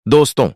दोस्तों,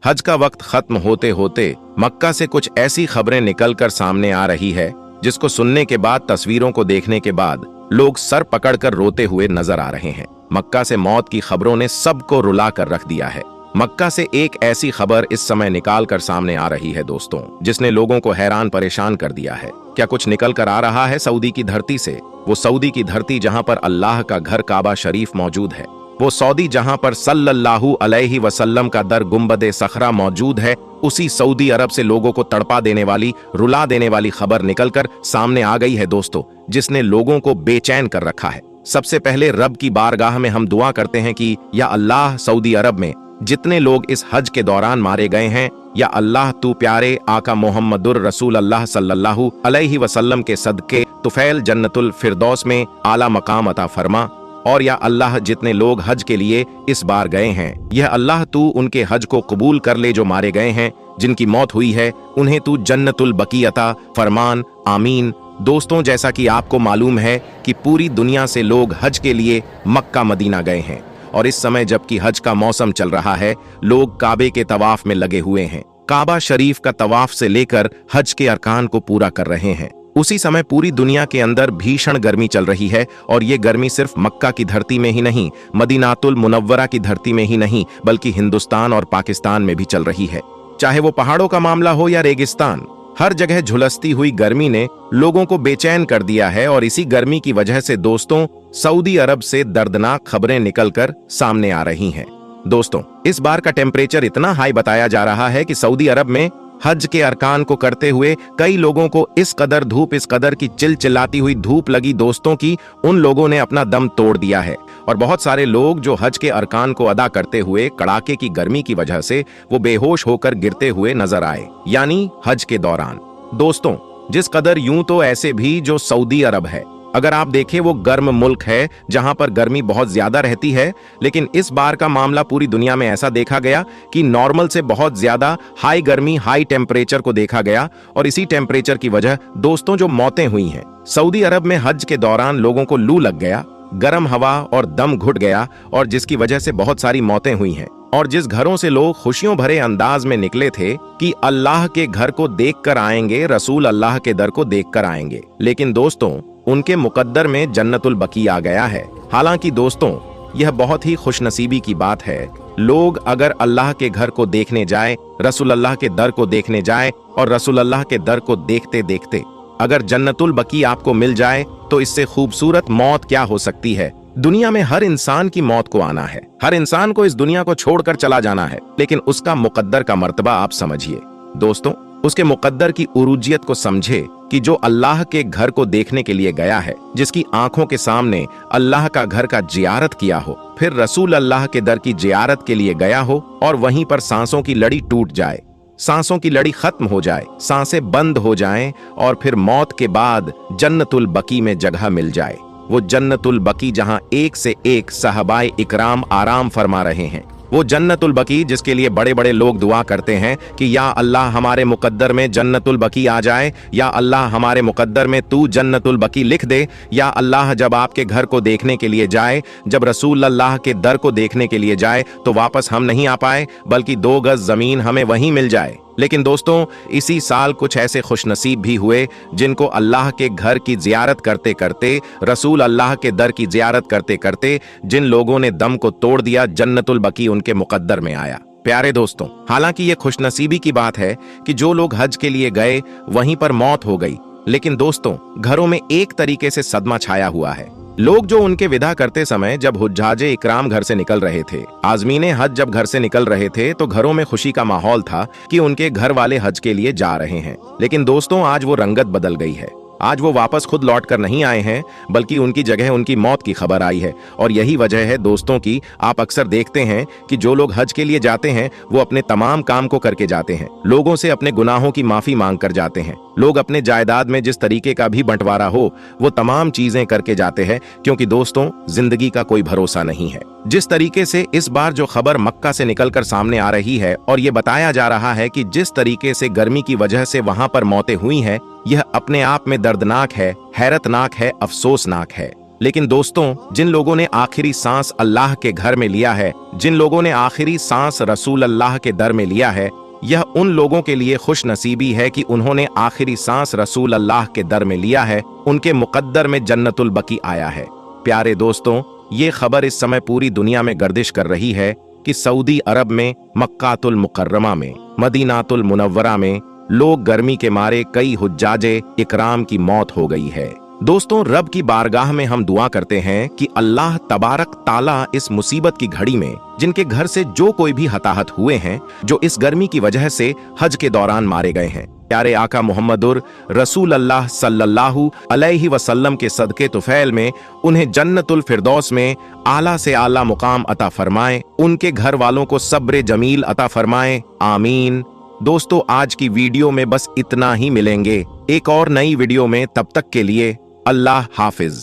हज का वक्त खत्म होते होते मक्का से कुछ ऐसी खबरें निकलकर सामने आ रही है जिसको सुनने के बाद, तस्वीरों को देखने के बाद लोग सर पकड़कर रोते हुए नजर आ रहे हैं। मक्का से मौत की खबरों ने सबको रुला कर रख दिया है। मक्का से एक ऐसी खबर इस समय निकाल कर सामने आ रही है दोस्तों, जिसने लोगों को हैरान परेशान कर दिया है। क्या कुछ निकल कर आ रहा है सऊदी की धरती से? वो सऊदी की धरती जहां पर अल्लाह का घर काबा शरीफ मौजूद है, वो सऊदी जहां पर सल्लल्लाहु अलैहि वसल्लम का दर गुंबदे सखरा मौजूद है, उसी सऊदी अरब से लोगों को तड़पा देने वाली, रुला देने वाली खबर निकलकर सामने आ गई है दोस्तों, जिसने लोगों को बेचैन कर रखा है। सबसे पहले रब की बारगाह में हम दुआ करते हैं कि या अल्लाह, सऊदी अरब में जितने लोग इस हज के दौरान मारे गए हैं, या अल्लाह तू प्यारे आका मोहम्मदुर रसूल अल्लाह सल्लल्लाहु अलैहि वसल्लम के सदके तुफैल जन्नतुल फिरदौस में आला मकाम अता फरमा। और या अल्लाह, जितने लोग हज के लिए इस बार गए हैं, यह अल्लाह तू उनके हज को कबूल कर ले। जो मारे गए हैं, जिनकी मौत हुई है, उन्हें तू जन्नतुल बकी अता फरमान, आमीन। दोस्तों, जैसा कि आपको मालूम है कि पूरी दुनिया से लोग हज के लिए मक्का मदीना गए हैं, और इस समय जबकि हज का मौसम चल रहा है, लोग काबे के तवाफ में लगे हुए हैं। काबा शरीफ का तवाफ से लेकर हज के अरकान को पूरा कर रहे हैं। उसी समय पूरी दुनिया के अंदर भीषण गर्मी चल रही है, और ये गर्मी सिर्फ मक्का की धरती में ही नहीं, मदीनातुल मुनव्वरा की धरती में ही नहीं, बल्कि हिंदुस्तान और पाकिस्तान में भी चल रही है। चाहे वो पहाड़ों का मामला हो या रेगिस्तान, हर जगह झुलसती हुई गर्मी ने लोगों को बेचैन कर दिया है। और इसी गर्मी की वजह से दोस्तों, सऊदी अरब से दर्दनाक खबरें निकलकर सामने आ रही हैं। दोस्तों, इस बार का टेम्परेचर इतना हाई बताया जा रहा है कि सऊदी अरब में हज के अरकान को करते हुए कई लोगों को इस कदर की चिलचिलाती हुई धूप लगी दोस्तों की उन लोगों ने अपना दम तोड़ दिया है। और बहुत सारे लोग जो हज के अरकान को अदा करते हुए कड़ाके की गर्मी की वजह से वो बेहोश होकर गिरते हुए नजर आए, यानी हज के दौरान। दोस्तों, जिस कदर यूं तो ऐसे भी जो सऊदी अरब है, अगर आप देखें, वो गर्म मुल्क है जहां पर गर्मी बहुत ज्यादा रहती है, लेकिन इस बार का मामला पूरी दुनिया में ऐसा देखा गया कि नॉर्मल से बहुत ज्यादा हाई गर्मी, हाई टेम्परेचर को देखा गया। और इसी टेम्परेचर की वजह दोस्तों जो मौतें हुई हैं, सऊदी अरब में हज के दौरान लोगों को लू लग गया, गर्म हवा और दम घुट गया, और जिसकी वजह से बहुत सारी मौतें हुई हैं। और जिस घरों से लोग खुशियों भरे अंदाज में निकले थे कि अल्लाह के घर को देखकर आएंगे, रसूल अल्लाह के दर को देखकर आएंगे, लेकिन दोस्तों उनके मुकद्दर में जन्नतुल बकी आ गया है। हालांकि दोस्तों, यह बहुत ही खुशनसीबी की बात है। लोग अगर अल्लाह के घर को देखने जाए, रसूल अल्लाह के दर को देखने जाए, और रसूल अल्लाह के दर को देखते देखते अगर जन्नतुल बकी आपको मिल जाए, तो इससे खूबसूरत मौत क्या हो सकती है। दुनिया में हर इंसान की मौत को आना है, हर इंसान को इस दुनिया को छोड़कर चला जाना है, लेकिन उसका मुकद्दर का मर्तबा आप समझिए दोस्तों, उसके मुकद्दर की उरूजियत को समझे कि जो अल्लाह के घर को देखने के लिए गया है, जिसकी आंखों के सामने अल्लाह का घर का जियारत किया हो, फिर रसूल अल्लाह के दर की जियारत के लिए गया हो, और वहीं पर सांसों की लड़ी टूट जाए, सांसों की लड़ी खत्म हो जाए, सांसें बंद हो जाएं, और फिर मौत के बाद जन्नतुल बकी में जगह मिल जाए। वो जन्नतुल बकी जहां एक से एक सहाबाए इकराम आराम फरमा रहे हैं, वो जन्नतुल बकी जिसके लिए बड़े बड़े लोग दुआ करते हैं कि या अल्लाह हमारे मुकद्दर में जन्नतुल बकी आ जाए, या अल्लाह हमारे मुकद्दर में तू जन्नतुल बकी लिख दे, या अल्लाह जब आपके घर को देखने के लिए जाए, जब रसूल अल्लाह के दर को देखने के लिए जाए, तो वापस हम नहीं आ पाए, बल्कि 2 गज जमीन हमें वहीं मिल जाए। लेकिन दोस्तों, इसी साल कुछ ऐसे खुशनसीब भी हुए जिनको अल्लाह के घर की जियारत करते करते, रसूल अल्लाह के दर की जियारत करते करते, जिन लोगों ने दम को तोड़ दिया, जन्नतुल बकी उनके मुकद्दर में आया। प्यारे दोस्तों, हालांकि ये खुशनसीबी की बात है कि जो लोग हज के लिए गए वहीं पर मौत हो गई, लेकिन दोस्तों घरों में एक तरीके से सदमा छाया हुआ है। लोग जो उनके विदा करते समय जब हुज्जाजे इकराम घर से निकल रहे थे, आज़मीने हज जब घर से निकल रहे थे, तो घरों में खुशी का माहौल था कि उनके घर वाले हज के लिए जा रहे हैं। लेकिन दोस्तों, आज वो रंगत बदल गई है। आज वो वापस खुद लौट कर नहीं आए हैं, बल्कि उनकी जगह उनकी मौत की खबर आई है। और यही वजह है दोस्तों की आप अक्सर देखते हैं कि जो लोग हज के लिए जाते हैं, वो अपने तमाम काम को करके जाते हैं, लोगों से अपने गुनाहों की माफी मांग कर जाते हैं। लोग अपने जायदाद में जिस तरीके का भी बंटवारा हो, वो तमाम चीजें करके जाते हैं, क्योंकि दोस्तों जिंदगी का कोई भरोसा नहीं है। जिस तरीके से इस बार जो खबर मक्का से निकलकर सामने आ रही है, और ये बताया जा रहा है कि जिस तरीके से गर्मी की वजह से वहां पर मौतें हुई हैं, यह अपने आप में दर्दनाक है, हैरतनाक है, अफसोसनाक है। लेकिन दोस्तों, जिन लोगों ने आखिरी सांस अल्लाह के घर में लिया है, जिन लोगों ने आखिरी सांस रसूल अल्लाह के दर में लिया है, यह उन लोगों के लिए खुश नसीबी है कि उन्होंने आखिरी सांस रसूल अल्लाह के दर में लिया है। उनके मुकद्दर में जन्नतुल बकी आया है। प्यारे दोस्तों, ये खबर इस समय पूरी दुनिया में गर्दिश कर रही है कि सऊदी अरब में मक्कातुल मुकर्रमा में, मदीनातुल मुनव्वरा में लोग गर्मी के मारे कई हुज्जाजे इकराम की मौत हो गई है। दोस्तों, रब की बारगाह में हम दुआ करते हैं कि अल्लाह तबारक ताला इस मुसीबत की घड़ी में जिनके घर से जो कोई भी हताहत हुए हैं, जो इस गर्मी की वजह से हज के दौरान मारे गए हैं, प्यारे आका मोहम्मदुर रसूल अल्लाह सल्लल्लाहु अलैहि वसल्लम के सदके तुफैल में उन्हें जन्नतुल फिरदौस में आला से आला मुकाम अता फरमाए, उनके घर वालों को सब्र जमील अता फरमाए, आमीन। दोस्तों, आज की वीडियो में बस इतना ही। मिलेंगे एक और नई वीडियो में, तब तक के लिए अल्लाह हाफिज।